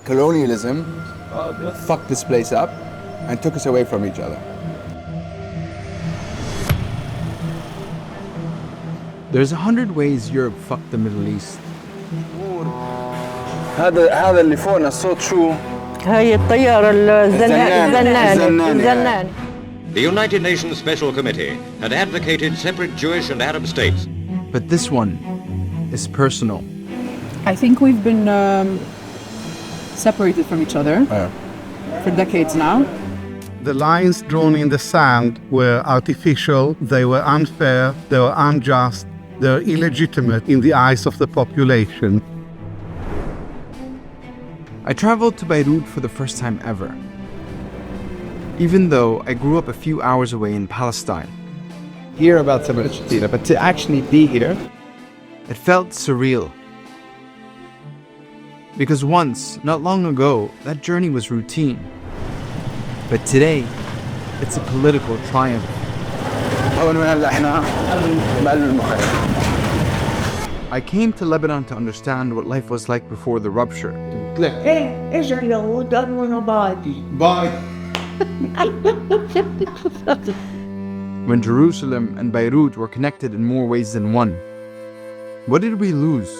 colonialism fucked this place up and took us away from each other. There's 100 ways Europe fucked the Middle East. هذا اللي فوقنا الصوت شو؟ هاي الطيارة الزنان. The United Nations Special Committee had advocated separate Jewish and Arab states. But this one is personal. I think we've been separated from each other for decades now. The lines drawn in the sand were artificial, they were unfair, they were unjust, they were illegitimate in the eyes of the population. I traveled to Beirut for the first time ever, even though I grew up a few hours away in Palestine. Hear about Palestine, but to actually be here, it felt surreal. Because once, not long ago, that journey was routine. But today, it's a political triumph. I came to Lebanon to understand what life was like before the rupture. Bye. When Jerusalem and Beirut were connected in more ways than one. What did we lose?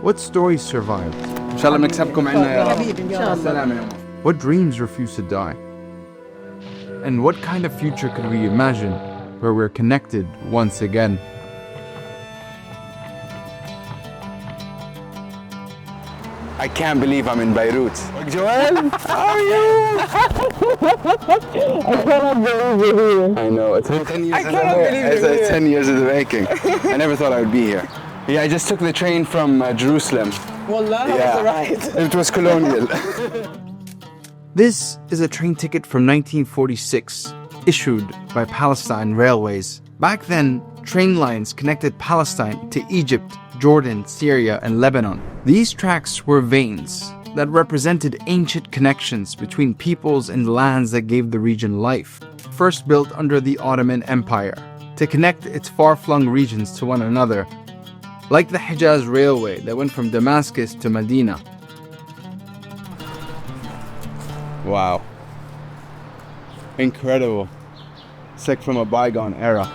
What stories survived? إن شاء الله بنكسبكم عنا يا رب. سلام يا أمه. What dreams refused to die? And what kind of future could we imagine where we're connected once again? I can't believe I'm in Beirut. Joelle, how are you? I cannot believe you're here. I know, it's 10 years. I cannot believe you're here. It's 10 years in the making. I never thought I would be here. Yeah, I just took the train from Jerusalem. Wallah, Yeah. that's right. It was Colonial. This is a train ticket from 1946, issued by Palestine Railways. Back then, train lines connected Palestine to Egypt, Jordan, Syria, and Lebanon. These tracks were veins that represented ancient connections between peoples and lands that gave the region life. First built under the Ottoman Empire to connect its far-flung regions to one another, like the Hijaz Railway that went from Damascus to Medina. Wow. Incredible. It's like from a bygone era.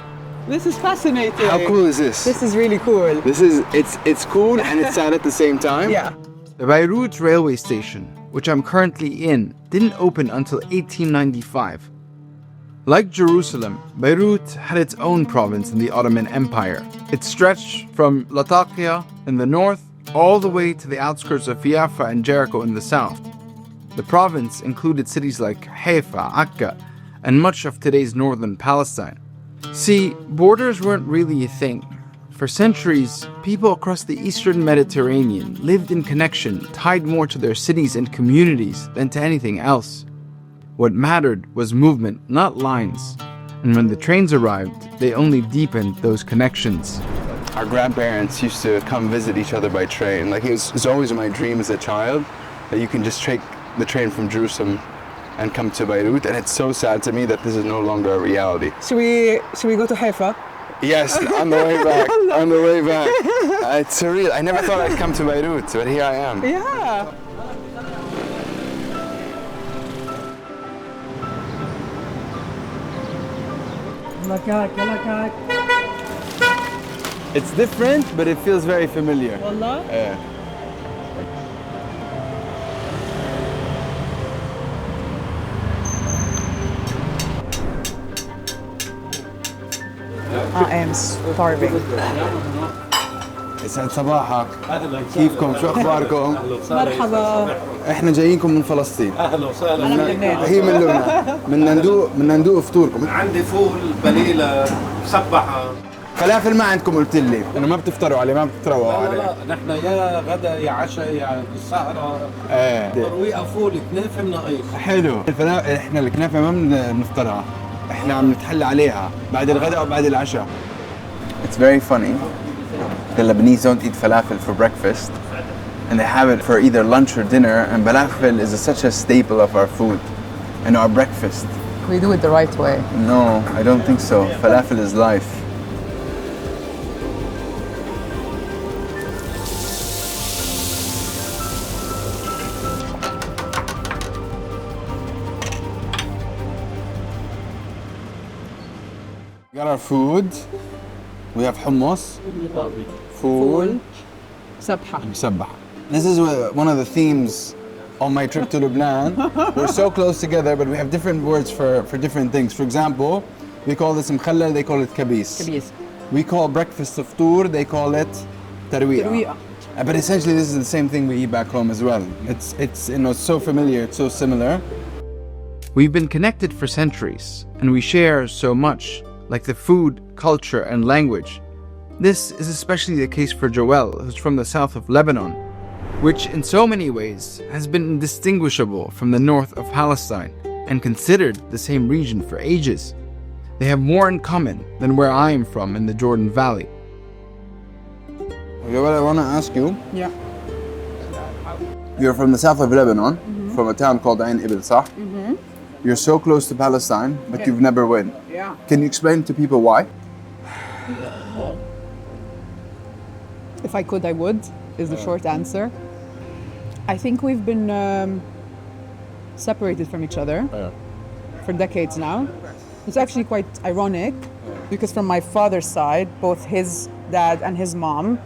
This is fascinating. How cool is this? This is really cool. It's cool and it's sad at the same time. Yeah. The Beirut railway station, which I'm currently in, didn't open until 1895. Like Jerusalem, Beirut had its own province in the Ottoman Empire. It stretched from Latakia in the north all the way to the outskirts of Jaffa and Jericho in the south. The province included cities like Haifa, Akka, and much of today's northern Palestine. See, borders weren't really a thing. For centuries, people across the eastern Mediterranean lived in connection, tied more to their cities and communities than to anything else. What mattered was movement, not lines. And when the trains arrived, they only deepened those connections. Our grandparents used to come visit each other by train. Like it was always my dream as a child that you can just take the train from Jerusalem and come to Beirut, and it's so sad to me that this is no longer a reality. Should we go to Haifa? Yes, on the way back, on the way back. It's surreal. I never thought I'd come to Beirut, but here I am. Yeah. It's different, but it feels very familiar. Wallah. Yeah. I am starving. يسعد صباحك. كيفكم؟ شو اخباركم؟ مرحبا. احنا جايينكم من فلسطين. اهلا وسهلا. أنا من لبنان. هي من لبنان. بدنا ندوق فطوركم. عندي فول بليله مسبحه. فلافل ما عندكم قلت لي، انه ما بتفطروا عليه، ما بتروقوا لا عليه. لا نحن يا غدا يا عشاء يا السهره. ترويقه فول كنافه منقيس. حلو. احنا الكنافه ما بنفطرها. احنا عم نتحلى عليها بعد الغداء وبعد العشاء. It's very funny. The Lebanese don't eat falafel for breakfast, and they have it for either lunch or dinner. And falafel is such a staple of our food and our breakfast. We do it the right way. No, I don't think so. Falafel is life. We got our food. We have hummus. Food. سبحة. This is one of the themes on my trip to Lebanon. We're so close together, but we have different words for different things. For example, we call this mkhallal, they call it kabis. كبيس. We call breakfast ftour, they call it tarwiya. ترويقة. But essentially this is the same thing we eat back home as well. It's you know, it's so familiar, it's so similar. We've been connected for centuries, and we share so much, like the food, culture, and language. This is especially the case for Joelle, who's from the south of Lebanon, which in so many ways has been indistinguishable from the north of Palestine and considered the same region for ages. They have more in common than where I am from in the Jordan Valley. Joelle, I want to ask you, Yeah. you're from the south of Lebanon, from a town called Ain Ibil, صح? You're so close to Palestine, but you've never been. Yeah. Can you explain to people why? If I could, I would, is the short answer. I think we've been separated from each other for decades now. It's actually quite ironic because from my father's side, both his dad and his mom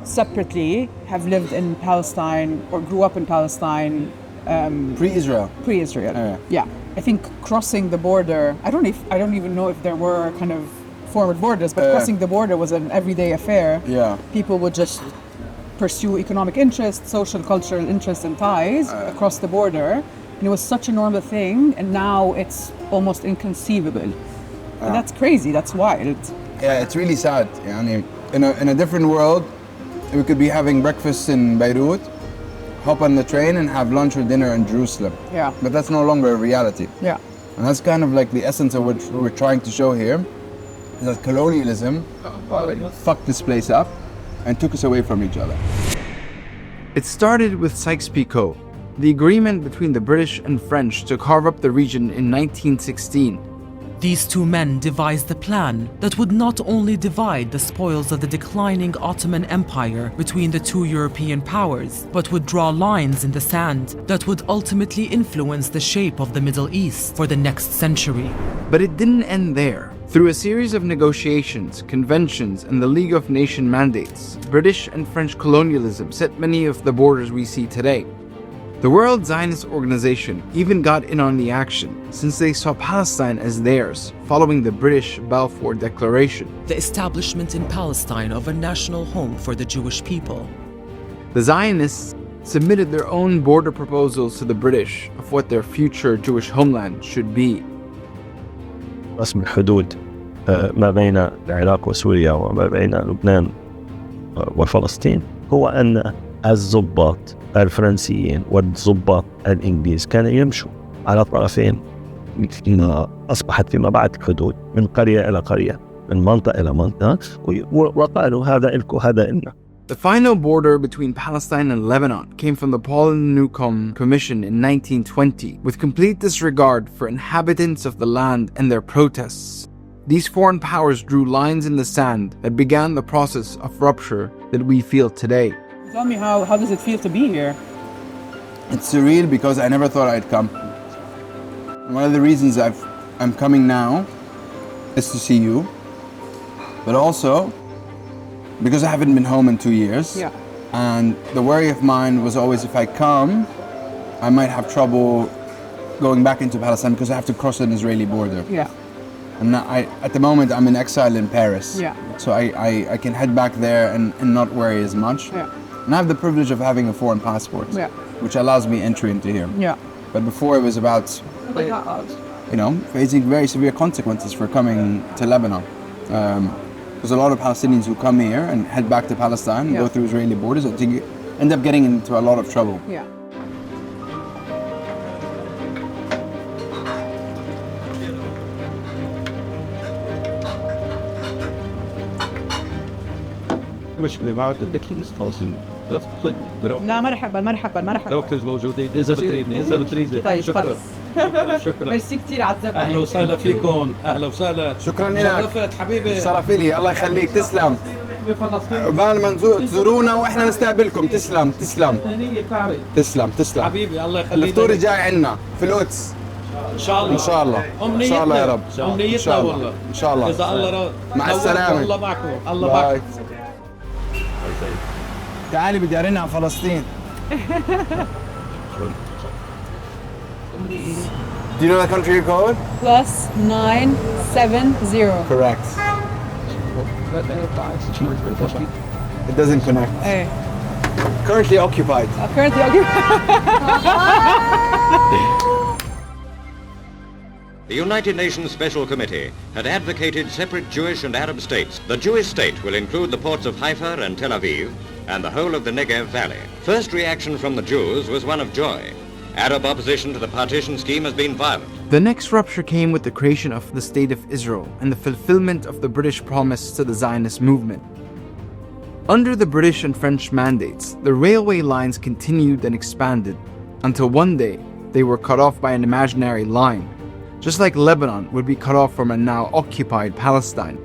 separately have lived in Palestine or grew up in Palestine Pre-Israel. pre-Israel. Yeah. I think crossing the border, I don't even know if there were kind of formal borders, but crossing the border was an everyday affair. Yeah. People would just pursue economic interests, social, cultural interests and ties across the border. And it was such a normal thing, and now it's almost inconceivable. And that's crazy, that's wild. Yeah, it's really sad. يعني, in a different world, we could be having breakfast in Beirut, hop on the train and have lunch or dinner in Jerusalem. Yeah. But that's no longer a reality. Yeah. And that's kind of like the essence of what we're trying to show here, is that colonialism fucked this place up and took us away from each other. It started with Sykes-Picot, the agreement between the British and French to carve up the region in 1916. These two men devised a plan that would not only divide the spoils of the declining Ottoman Empire between the two European powers, but would draw lines in the sand that would ultimately influence the shape of the Middle East for the next century. But it didn't end there. Through a series of negotiations, conventions, and the League of Nations mandates, British and French colonialism set many of the borders we see today. The World Zionist Organization even got in on the action, since they saw Palestine as theirs, following the British Balfour Declaration. The establishment in Palestine of a national home for the Jewish people. The Zionists submitted their own border proposals to the British of what their future Jewish homeland should be. رسم الحدود ما بين العراق وسوريا وما بين لبنان وفلسطين هو أن الضباط الفرنسيين والضباط الإنجليز كانوا يمشوا على طرفين. أصبحت فيما بعد الحدود من قرية إلى قرية، من منطقة إلى منطقة، وقالوا هذا إلكم هذا إلنا. The final border between Palestine and Lebanon came from the Paul and Newcomb Commission in 1920, with complete disregard for inhabitants of the land and their protests. These foreign powers drew lines in the sand that began the process of rupture that we feel today. Tell me, how does it feel to be here? It's surreal because I never thought I'd come. One of the reasons I'm coming now is to see you, but also because I haven't been home in 2 years. Yeah. And the worry of mine was always if I come, I might have trouble going back into Palestine because I have to cross an Israeli border. Yeah. And at the moment I'm in exile in Paris. Yeah. So I can head back there and not worry as much. Yeah. And I have the privilege of having a foreign passport, Yeah. which allows me entry into here. Yeah. But before it was about, facing very severe consequences for coming to Lebanon. There's a lot of Palestinians who come here and head back to Palestine, go through Israeli borders, and end up getting into a lot of trouble. Yeah. لا مرحبا مرحبا مرحبا. دكتور موجودين اذا بتريدني طيب شكرا شكرا ميرسي كثير على الزبط. اهلا وسهلا فيكم اهلا وسهلا شكرا لك. شرفت حبيبي شرف لي، الله يخليك، تسلم. عقبال ما تزورونا واحنا نستقبلكم. تسلم تسلم تسلم تسلم. حبيبي الله يخليك. الفطور جاي عنا في القدس. ان شاء الله ان شاء الله ان شاء الله يا رب ان امنيتنا شاء الله والله ان شاء الله اذا الله مع السلامه الله معكم الله باي. معكم. تعالي بدي ارن على فلسطين. Do you know the country code? +970. Correct. It doesn't connect. Hey. Currently occupied. Currently occupied. The United Nations Special Committee had advocated separate Jewish and Arab states. The Jewish state will include the ports of Haifa and Tel Aviv and the whole of the Negev Valley. First reaction from the Jews was one of joy. Arab opposition to the partition scheme has been violent. The next rupture came with the creation of the State of Israel and the fulfillment of the British promise to the Zionist movement. Under the British and French mandates, the railway lines continued and expanded until one day they were cut off by an imaginary line, just like Lebanon would be cut off from a now occupied Palestine.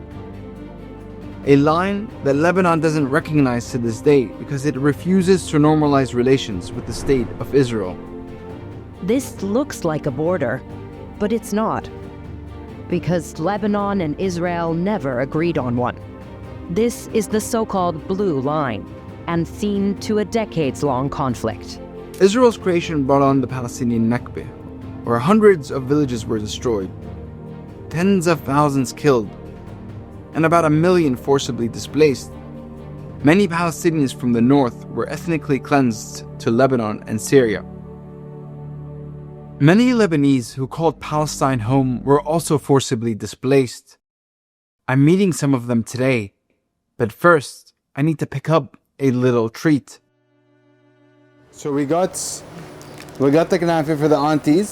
A line that Lebanon doesn't recognize to this day because it refuses to normalize relations with the State of Israel. This looks like a border, but it's not, because Lebanon and Israel never agreed on one. This is the so-called Blue Line, and seen to a decades-long conflict. Israel's creation brought on the Palestinian Nakba, where hundreds of villages were destroyed, tens of thousands killed, and about 1 million forcibly displaced. Many Palestinians from the north were ethnically cleansed to Lebanon and Syria. Many Lebanese who called Palestine home were also forcibly displaced. I'm meeting some of them today, but first, I need to pick up a little treat. So we got the knafe for the aunties.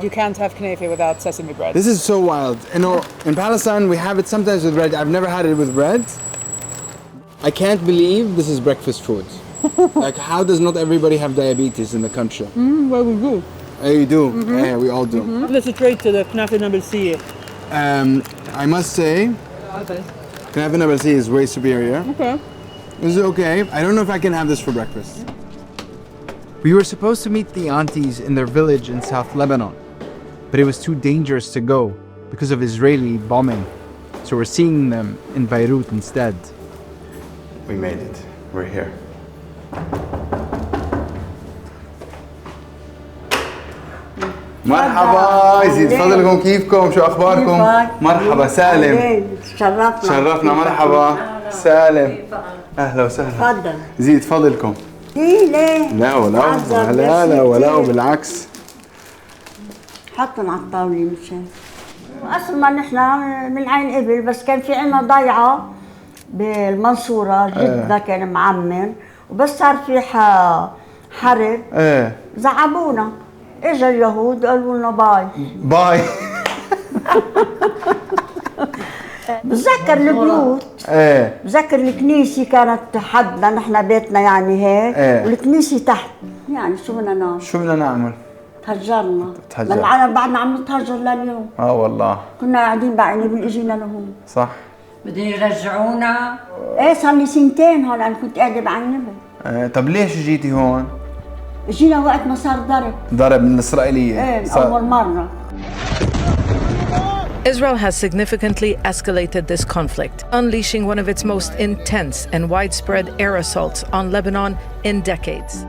You can't have knafe without sesame bread. This is so wild. You know, in Palestine we have it sometimes with bread. I've never had it with bread. I can't believe this is breakfast food. Like, how does not everybody have diabetes in the country? Well, we do. You do? Yeah, we all do. Let's trade to the knafe number C. I must say, knafe number C is way superior. Okay. This is okay. I don't know if I can have this for breakfast. We were supposed to meet the aunties in their village in South Lebanon, but it was too dangerous to go because of Israeli bombing, so we're seeing them in Beirut instead. We made it. We're here. مرحبا يزيد فضلكم، كيفكم؟ شو اخباركم؟ مرحبا سالم. شرفنا مرحبا سالم. اهلا وسهلا. تفضل. يزيد فضلكم. ليه؟ لا ولا بالعكس. حطهم على الطاولة مشان اصلا نحن من عين ابل، بس كان في عنا ضيعة بالمنصورة، جدنا كان معمر، وبس صار في حرب زعبونا. اجا اليهود قالوا لنا باي. بتذكر البيوت، بتذكر الكنيسة كانت حدنا، نحن بيتنا يعني هيك، والكنيسة تحت. يعني شو بدنا نعمل؟ تهجرنا. العالم بعدنا عم نتهجر لليوم. والله كنا قاعدين بعيني بالاجينا لهون. صح. بدهم يرجعونا. صار لي 2 سنين هون انا كنت قاعدة بعيني. طب ليش جيتي هون؟ جينا وقت ما صار ضرب من الإسرائيلية. أول مرة. Israel has significantly escalated this conflict, unleashing one of its most intense and widespread air assaults on Lebanon in decades.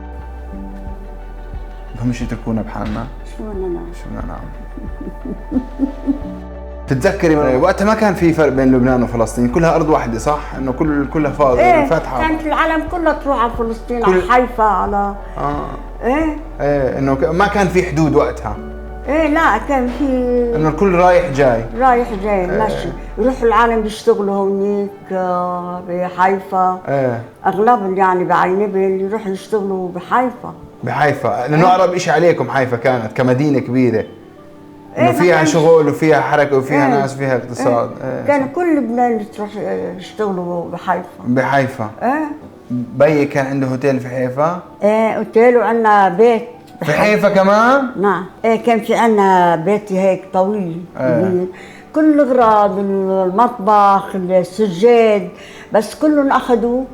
همش يتركونا بحالنا. شو بدنا نعمل؟ تتذكري وقتها ما كان في فرق بين لبنان وفلسطين، كلها أرض واحدة صح؟ إنه كلها فاضية فاتحة. كانت العالم كلها تروح على فلسطين، على حيفا، على إنه ما كان في حدود وقتها. لا كان في إنه الكل رايح جاي ماشي. يروحوا العالم بيشتغلوا هونيك بحيفا. أغلبهم يعني بعينبل يروحوا يشتغلوا بحيفا. لأنه أقرب إشي عليكم حيفا كانت كمدينة كبيرة. إنه فيها شغل وفيها حركة وفيها ناس وفيها اقتصاد. كان كل لبنان تروح يشتغلوا بحيفا. بيي كان عنده هوتيل في حيفا؟ اوتيل، وعندنا بيت في حيفا كمان؟ نعم. كان في عندنا بيت هيك طويل كبير، كل الاغراض، المطبخ، السجاد، بس كلهم اخذوا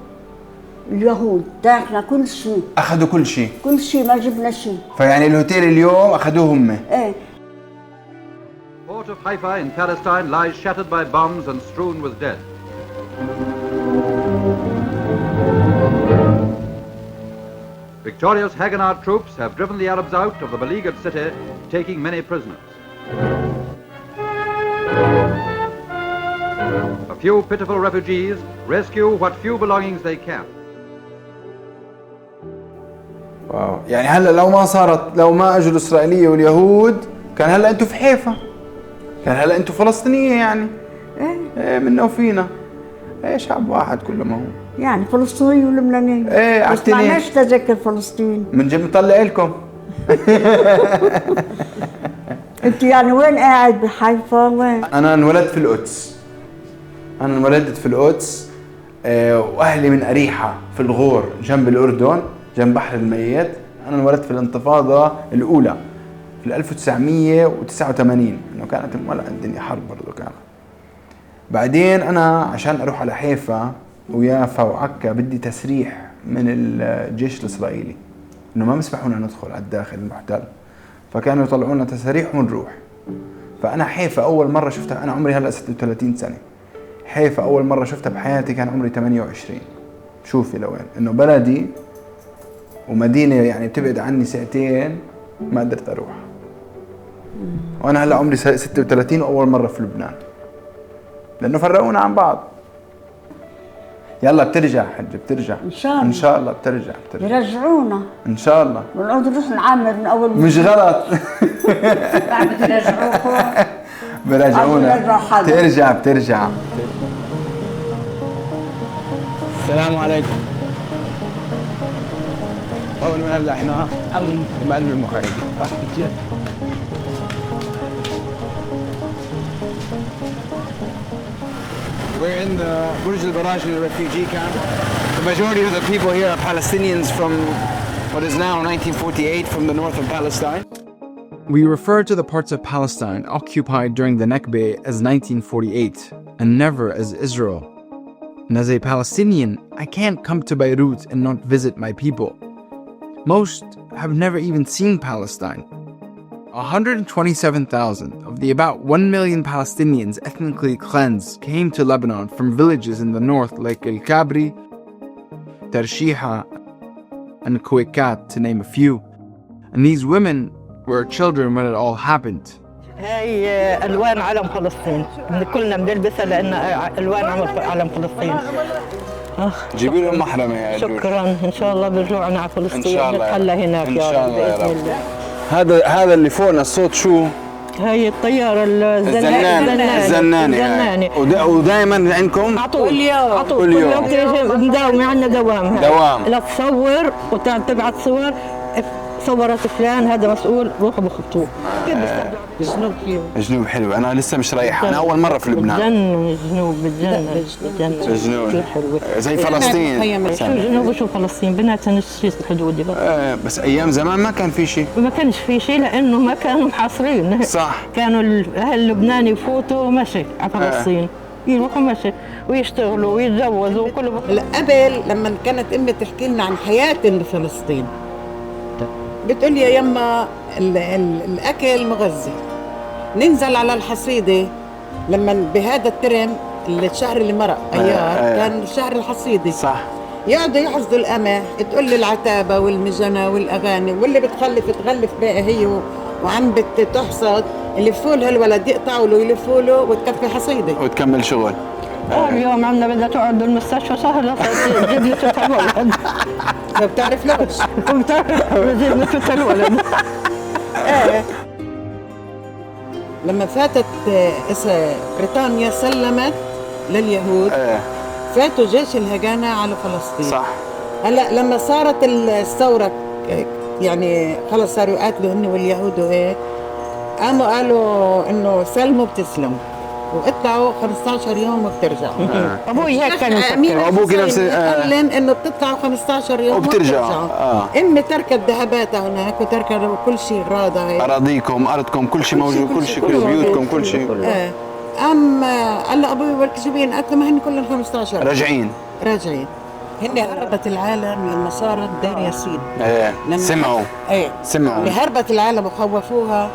اليهود. تركنا كل شيء. اخذوا كل شيء؟ كل شيء، ما جبنا شيء. فيعني الهوتيل اليوم اخذوه هم؟ port of Haifa in Palestine lies shattered by bombs and strewn with dead. Victorious Haganah troops have driven the Arabs out of the beleaguered city, taking many prisoners. A few pitiful refugees rescue what few belongings they can. واو، يعني هلا لو ما اجوا الاسرائيليه واليهود كان هلا انتم في حيفا، كان هلا انتم فلسطينيه يعني. ايه منا وفينا، ايه شعب واحد كله ما هو يعني فلسطيني ولبناني. ايه بس معناش تذكر فلسطين من جد مطلع لكم. انت يعني وين قاعد بحيفا وين؟ انا انولدت في القدس. انا انولدت في القدس، واهلي من اريحه في الغور جنب الاردن جنب بحر الميت. انا انولدت في الانتفاضه الاولى في 1989، انه كانت الدنيا حرب برضه كانت. بعدين انا عشان اروح على حيفا ويافا وعكا بدي تسريح من الجيش الاسرائيلي انه ما بيسمحونا ندخل على الداخل المحتل، فكانوا يطلعونا تساريح ونروح. فانا حيفا اول مره شفتها، انا عمري هلا 36 سنه. حيفا اول مره شفتها بحياتي كان عمري 28. شوفي لوين انه بلدي ومدينه يعني بتبعد عني ساعتين، ما قدرت اروح. وانا هلا عمري 36 واول مره في لبنان لانه فرقونا عن بعض. يلا بترجع حج، بترجع ان شاء الله. ان شاء الله بترجع يرجعونا ان شاء الله. بنقعد نروح نعمر من اول مش غلط. بعد بيرجعوكم برجعونا. بترجع. السلام عليكم. أول ما هلا احنا بقلب المخيم. We're in the Burj al-Barahmeh refugee camp. The majority of the people here are Palestinians from what is now 1948 from the north of Palestine. We refer to the parts of Palestine occupied during the Nakba as 1948 and never as Israel. And as a Palestinian, I can't come to Beirut and not visit my people. Most have never even seen Palestine. 127,000 of the about 1 million Palestinians ethnically cleansed came to Lebanon from villages in the north like El Kabri, Tarshiha, and Kuikat, to name a few. And these women were children when it all happened. هاي ألوان علم فلسطين، كلنا بنلبسها لأن ألوان علم فلسطين. جيبي لهم محرمة يا جوج. شكرا، إن شاء الله برجوعنا على فلسطين نتحلى هناك إن يا شاء رب الله يا بإذن رب. الله. هذا اللي فوقنا الصوت شو؟ هاي الطيارة الزنانة. ودائما عندكم؟ كل يوم كل يوم مداومة، عندنا دوام. لا تصور وتبعت صور، صورت فلان هذا مسؤول، روحوا بخطوه. جنوب حلو. انا لسه مش رايح، انا اول مره في لبنان. جنوب حلوه زي فلسطين. شو جنوب وشو فلسطين، بيناتها نفس الشيء الحدودي. بس ايام زمان ما كان في شيء. ما كانش في شيء لانه ما كانوا محاصرين. صح. كانوا الاهل اللبناني يفوتوا مشي على فلسطين، يروحوا مشي ويشتغلوا ويتجوزوا وكله. قبل لما كانت امي تحكي لنا عن حياه فلسطين بتقول لي يا يما الاكل مغذي، ننزل على الحصيده لما بهذا الترم الشهر اللي مرق ايار كان الشهر الحصيدي. صح. يقعدوا يحصدوا القمح، تقول لي العتابه والمجنه والاغاني، واللي بتخلف تغلف بقى هي وعم بتحصد، يلفوا لها الولد يقطعوا له يلفوا له وتكفي حصيده وتكمل شغل. اليوم عندنا بدها تقعد بالمستشفى شهر تجيب لي ست الولد. ما بتعرف ليش؟ ما بتعرف بجيب لي ست الولد. لما فاتت بريطانيا سلمت لليهود، فاتوا جيش الهجانة على فلسطين. صح. هلا لما صارت الثورة يعني خلص صاروا يقاتلوا هن واليهود وهيك، قاموا قالوا انه سلموا بتسلموا واطلعوا 15 يوم وبترجعوا. ابوي هيك كان يفكر. ابوك نفس قال انه بتطلعوا 15 يوم وبترجعوا. امي تركت ذهباتها هناك وتركت كل شيء اغراضها هيك، اراضيكم، ارضكم، كل شيء موجود، كل شيء، كل بيوتكم، كل شيء. قال له ابوي ولك شو بين؟ قالت له ما هن كلهم 15 راجعين. هن هربت العالم لما صارت دير ياسين. سمعوا. سمعوا اللي هربت العالم وخوفوها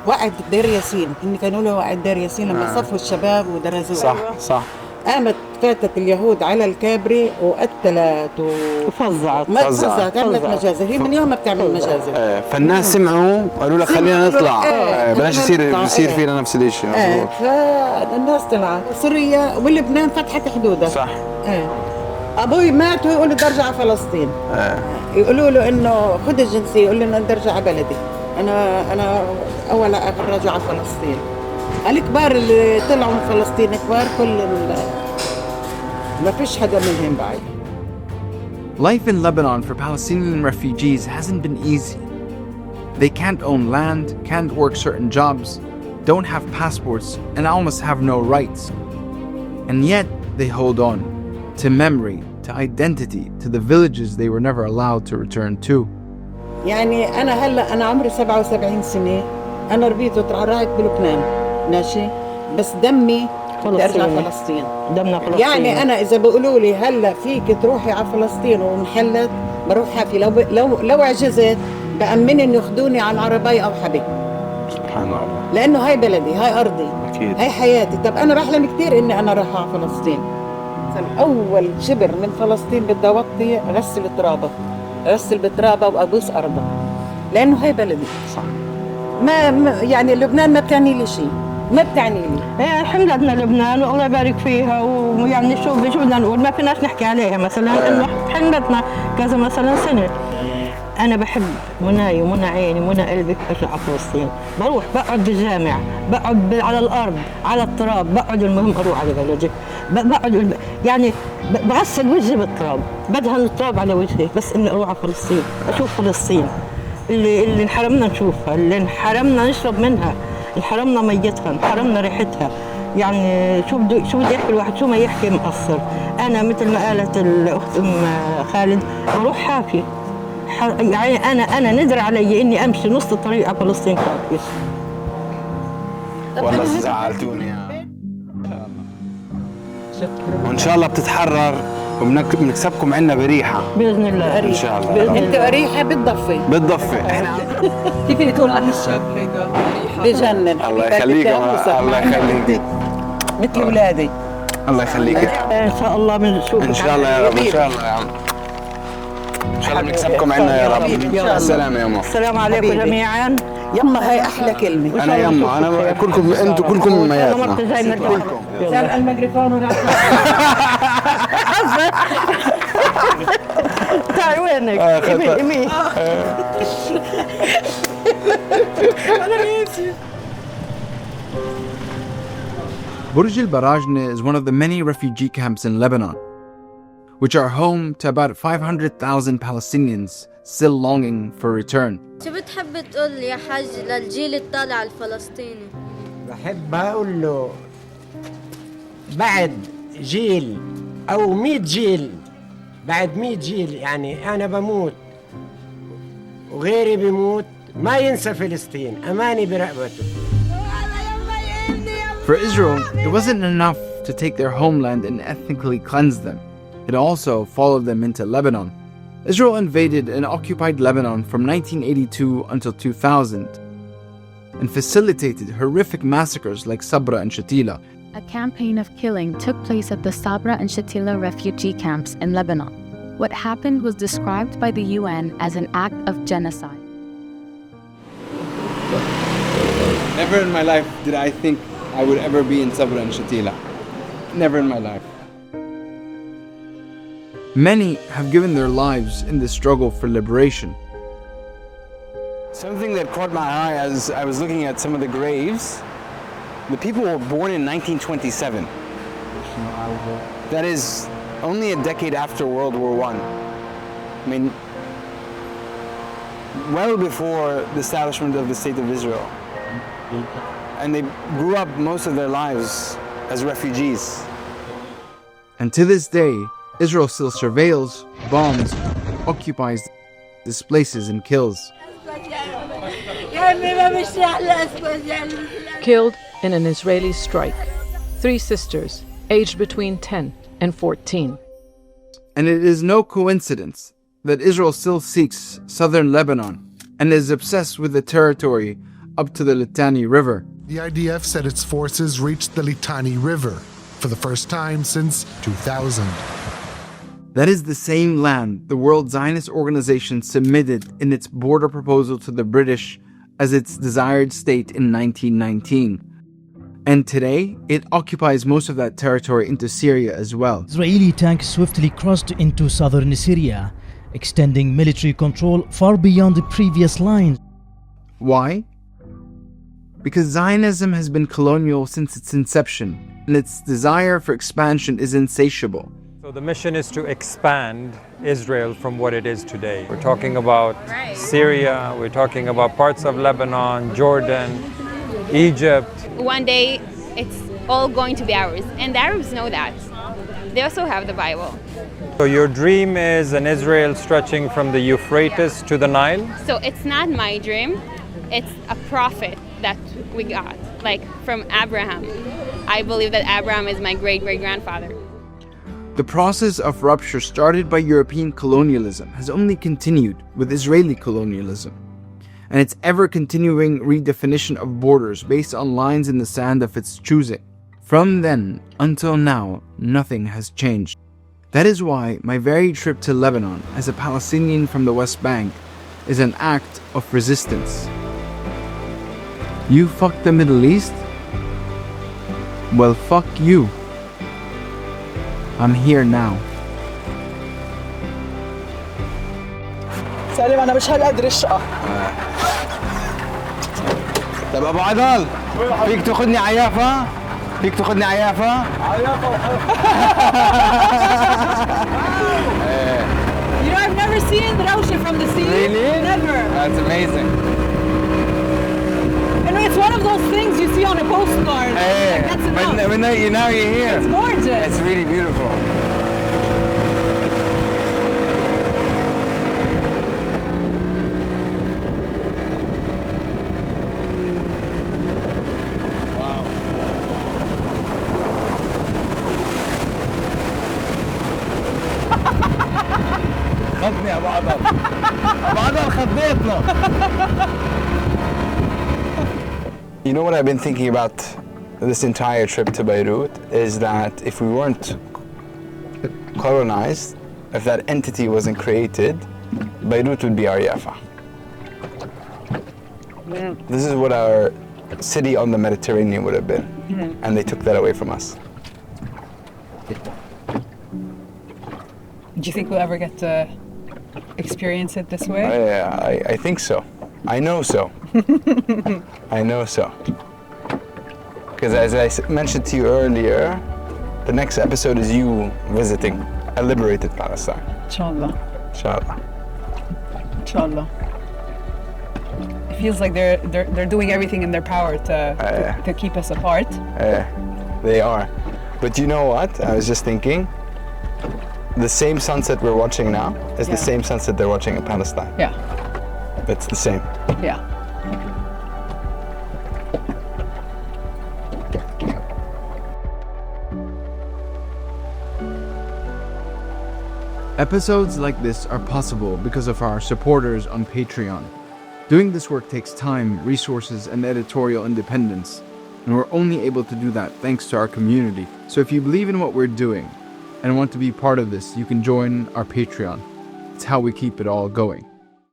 وقعت دير ياسين، إن كانوا له وقعت دير ياسين لما صفوا الشباب ودرزوه. صح. قامت فاتت اليهود على الكابري وقتلت وفزعت عملت مجازر. هي من يوم ما بتعمل مجازر. فالناس سمعوا قالوا لها خلينا نطلع، بلاش يصير فينا نفس الشيء. فالناس طلعت. سوريا ولبنان فتحت حدودها. صح. ابوي مات ويقول لي بدي ارجع على فلسطين. يقولوا له انه خذ الجنسيه، يقول لي انه بدي ارجع على بلدي. انا اول اخر رجع على فلسطين. الكبار اللي طلعوا من فلسطين كبار، ما فيش حدا منهم بعد. Life in Lebanon for Palestinian refugees hasn't been easy. They can't own land, can't work certain jobs, don't have passports, and almost have no rights. And yet they hold on to memory, to identity, to the villages they were never allowed to return to. يعني أنا عمري 77 سنة. أنا ربيت وترعرعت بلبنان ماشي، بس دمي بدي أرجع فلسطين. دمنا فلسطين. يعني أنا إذا بيقولوا لي هلا فيك تروحي على فلسطين وانحلت، بروح حافي. لو عجزت بأمن إن ياخذوني على العربية أو حبي. سبحان الله. لأنه هاي بلدي، هاي أرضي، أكيد. هاي حياتي. طب أنا بحلم كثير إني أنا رايحة على فلسطين. أول شبر من فلسطين بدي أوطي غسل بترابة وأبوس أرضها، لأنه هاي بلدي. صح. ما يعني لبنان ما بتعني لي شيء، ما بتعني لي. الحمد لله لبنان والله يبارك فيها. ويعني شو بدنا نقول، ما فيناش نحكي عليها مثلا انه حلمتنا كذا مثلا سنه. انا بحب مناي ومنى عيني ومنى قلبي ارجع على فلسطين. بروح بقعد بالجامع، بقعد على الارض على التراب، بقعد المهم اروح على بلدي. بقعد يعني بغسل وجهي بالتراب، بدهن التراب على وجهي بس اني اروح على فلسطين، اشوف فلسطين اللي انحرمنا نشوفها، اللي انحرمنا نشرب منها، انحرمنا ميتها، انحرمنا ريحتها. يعني شو بدي يحكي الواحد، شو ما يحكي مقصر. انا مثل ما قالت الاخت ام خالد بروح حافي. يعني انا ندر علي اني امشي نص الطريق على فلسطين كافيه. والله زعلتوني وان شاء الله بتتحرر وبنكسبكم عنا بريحه باذن الله. ان شاء الله. انت ريحه بتضفي احنا كيف تقول عن الشاب هيدا بجنن. الله يخليك. الله يخليك مثل اولادي. الله يخليك. ان شاء الله بنشوفك ان شاء الله يا رب. ان شاء الله يا عم. ان شاء الله بنكسبكم عنا يا رب. السلام يا يما. السلام عليكم جميعا. يما هاي احلى كلمه. انا يما، انا كلكم، انتم كلكم امياتنا. كلكم. سال الميكروفون ولا تعال وينك؟ يمين. Burj al-Barahmeh is one of the many refugee camps in Lebanon, which are home to about 500,000 Palestinians still longing for return. شو بتحب تقول يا حاج للجيل الطالع الفلسطيني؟ بحب أقول له بعد جيل أو 100 جيل، بعد 100 جيل يعني أنا بموت وغيري بموت، ما ينسى فلسطين، أماني برقبته. For Israel, it wasn't enough to take their homeland and ethnically cleanse them. It also followed them into Lebanon. Israel invaded and occupied Lebanon from 1982 until 2000 and facilitated horrific massacres like Sabra and Shatila. A campaign of killing took place at the Sabra and Shatila refugee camps in Lebanon. What happened was described by the UN as an act of genocide. Never in my life did I think I would ever be in Sabra and Shatila. Never in my life. Many have given their lives in the struggle for liberation. Something that caught my eye as I was looking at some of the graves, the people were born in 1927. That is only a decade after World War I. I mean, well before the establishment of the State of Israel. And they grew up most of their lives as refugees. And to this day, Israel still surveils, bombs, occupies, displaces, and kills. Killed in an Israeli strike. 3 sisters, aged between 10 and 14. And it is no coincidence that Israel still seeks southern Lebanon and is obsessed with the territory up to the Litani River. The IDF said its forces reached the Litani River for the first time since 2000. That is the same land the World Zionist Organization submitted in its border proposal to the British as its desired state in 1919. And today, it occupies most of that territory into Syria as well. Israeli tanks swiftly crossed into southern Syria, extending military control far beyond the previous lines. Why? Because Zionism has been colonial since its inception, and its desire for expansion is insatiable. So the mission is to expand Israel from what it is today. We're talking about Syria, we're talking about parts of Lebanon, Jordan, Egypt. One day it's all going to be ours, and the Arabs know that. They also have the Bible. So your dream is an Israel stretching from the Euphrates to the Nile? So it's not my dream, it's a prophet that we got, like from Abraham. I believe that Abraham is my great-great-grandfather. The process of rupture started by European colonialism has only continued with Israeli colonialism, and its ever-continuing redefinition of borders based on lines in the sand of its choosing. From then until now, nothing has changed. That is why my very trip to Lebanon as a Palestinian from the West Bank is an act of resistance. You fuck the Middle East? Well, fuck you. I'm here now. سالم أنا مش هالقدر الشقة. طب أبو عضل فيك تاخدني عيافة؟ فيك تاخدني عيافة؟ عيافة You know, I've never seen the ocean from the sea. Really? Never. That's amazing. And it's one of those things you see on a postcard. Hey, like, that's enough. but now you're here. It's gorgeous. It's really beautiful. خذني يا ابو عضل ابو عضل خضيتنا. You know what I've been thinking about this entire trip to Beirut is that if we weren't colonized, if that entity wasn't created, Beirut would be our Jaffa. Yeah. This is what our city on the Mediterranean would have been, and they took that away from us. Do you think we'll ever get to experience it this way? I think so. I know so. I know so. Because as I mentioned to you earlier, the next episode is you visiting a liberated Palestine. Inshallah. Inshallah. Inshallah. It feels like they're doing everything in their power to keep us apart. They are. But you know what? I was just thinking, the same sunset we're watching now is the same sunset they're watching in Palestine. Yeah. It's the same. Yeah. Episodes like this are possible because of our supporters on Patreon. Doing this work takes time, resources, and editorial independence, and we're only able to do that thanks to our community. So if you believe in what we're doing and want to be part of this, you can join our Patreon. It's how we keep it all going.